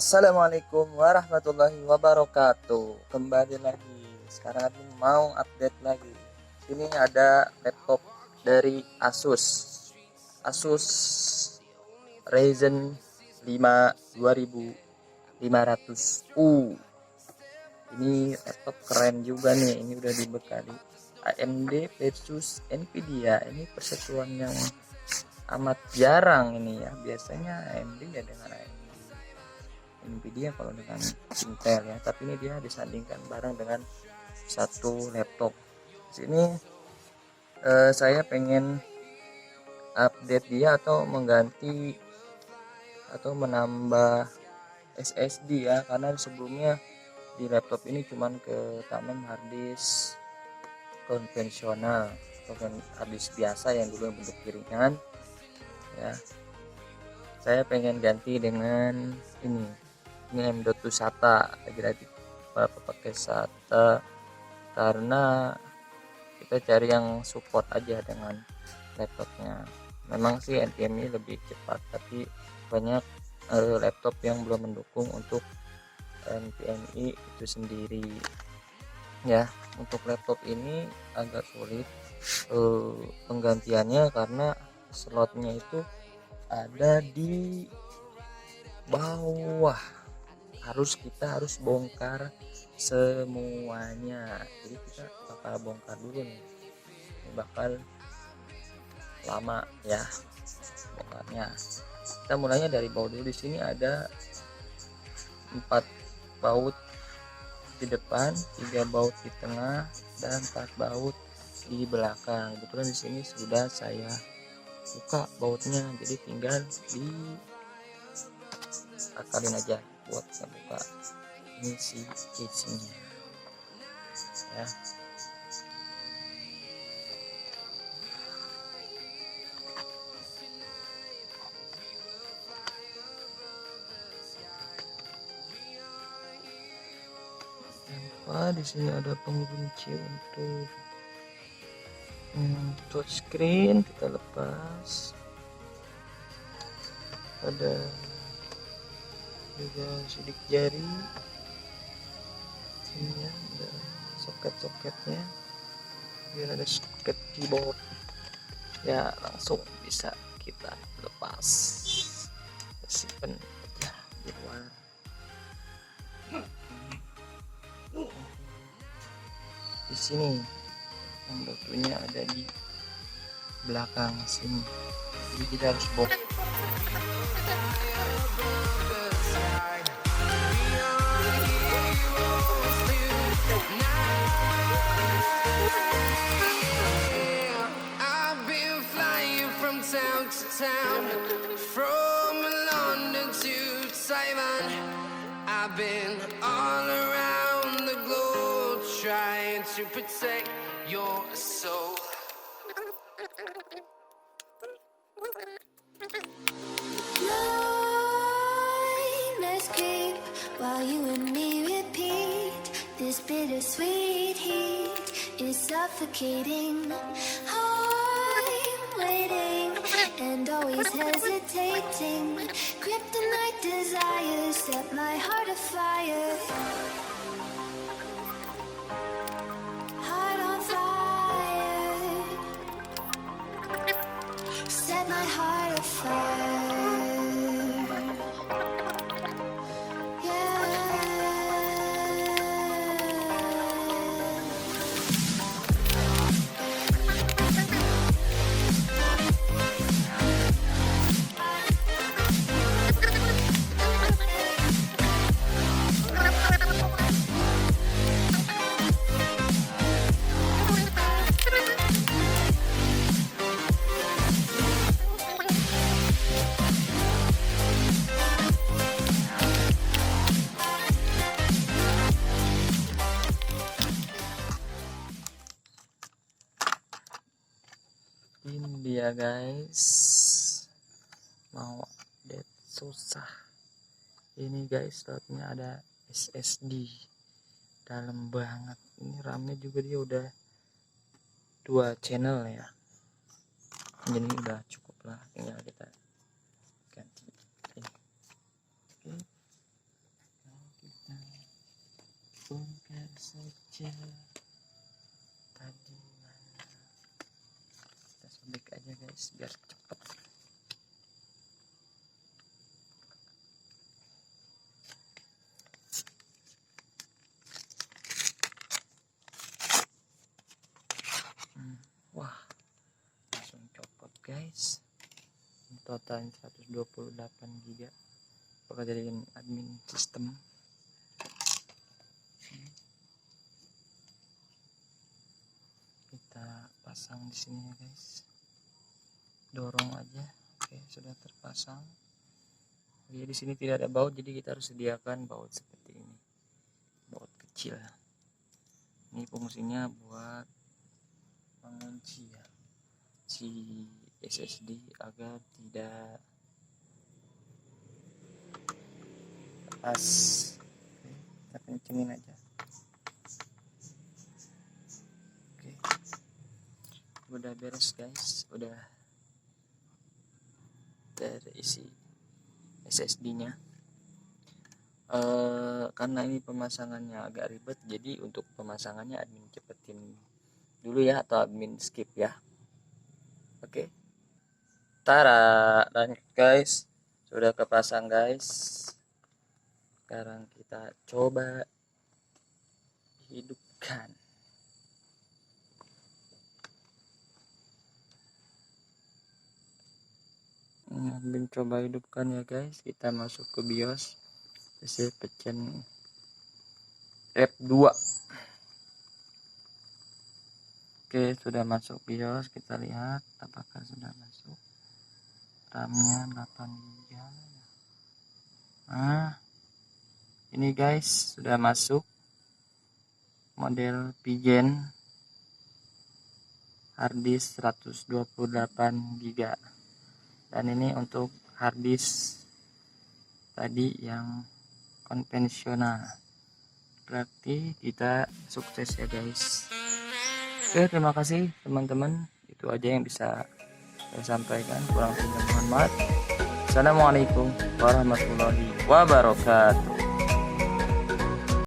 Assalamualaikum warahmatullahi wabarakatuh. Kembali lagi. Sekarang aku mau update lagi. Ini ada laptop dari Asus. Asus Ryzen 5 2500U. Ini laptop keren juga nih. Ini udah dibekali AMD versus Nvidia. Ini persatuan yang amat jarang ini ya. Biasanya AMD ya dengan Nvidia kalau dengan Intel ya, tapi ini dia disandingkan bareng dengan satu laptop. Di sini saya pengen update dia atau mengganti atau menambah SSD ya, karena sebelumnya di laptop ini cuman ke tanam harddisk konvensional atau harddisk biasa yang dulu bentuk piringan ya. Saya pengen ganti dengan ini M.2 SATA, lagi-lagi pakai SATA karena kita cari yang support aja dengan laptopnya. Memang sih NVMe lebih cepat, tapi banyak laptop yang belum mendukung untuk NVMe itu sendiri ya. Untuk laptop ini agak sulit penggantiannya karena slotnya itu ada di bawah. Kita harus bongkar semuanya, jadi kita bakal bongkar dulu nih. Ini bakal lama ya bongkarnya. Kita mulainya dari baut dulu. Di sini ada 4 baut di depan, 3 baut di tengah, dan 4 baut di belakang. Kebetulan di sini sudah saya buka bautnya, jadi tinggal di akalin aja buat buka ini si casingnya ya. Di sini ada pengunci untuk touchscreen, kita lepas. Ada juga sidik jari, ini ya, ada soket-soketnya, biar ada soket keyboard ya, langsung bisa kita lepas, simpan ya di luar. Di sini yang batunya ada di belakang sini, jadi kita harus bongkar. Town, from London to Taiwan, I've been all around the globe trying to protect your soul. Let's creep while you and me repeat. This bittersweet heat is suffocating. I'm waiting and always hesitating. Kryptonite desires set my heart afire. Heart on fire. Set my heart afire. Ini dia guys, mau update susah ini guys. Slotnya ada SSD dalam banget, ini RAM-nya juga dia udah 2 channel ya, jadi udah cukup lah, tinggal kita ganti ini. Oke. bongkar saja tadi mana. Kita sobek aja guys biar cepet. Wah, langsung copot guys. Total 128 GB. Bakal jadiin admin sistem. Kita pasang di sini ya guys. Dorong aja. Oke, sudah terpasang. Oke, di sini tidak ada baut, jadi kita harus sediakan baut seperti ini. Baut kecil. Ini fungsinya buat mengunci ya si SSD agar tidak lepas. Oke, kita kencengin aja. Oke, udah beres guys, udah terisi SSD nya. Karena ini pemasangannya agak ribet, jadi untuk pemasangannya admin cepetin dulu ya, atau admin skip ya. Oke, tara, dan guys sudah kepasang guys. Sekarang kita coba hidupkan. Admin coba hidupkan ya guys. Kita masuk ke BIOS, PC pencet F2. Oke, sudah masuk BIOS. Kita lihat apakah sudah masuk. RAM-nya 8 GB. Nah, ini guys sudah masuk. Model Pigeon, harddisk 128 GB. Dan ini untuk harddisk tadi yang konvensional. Berarti kita sukses ya guys. Oke, terima kasih teman-teman. Itu aja yang bisa saya sampaikan. Kurang lebihnya mohon maaf. Assalamualaikum warahmatullahi wabarakatuh.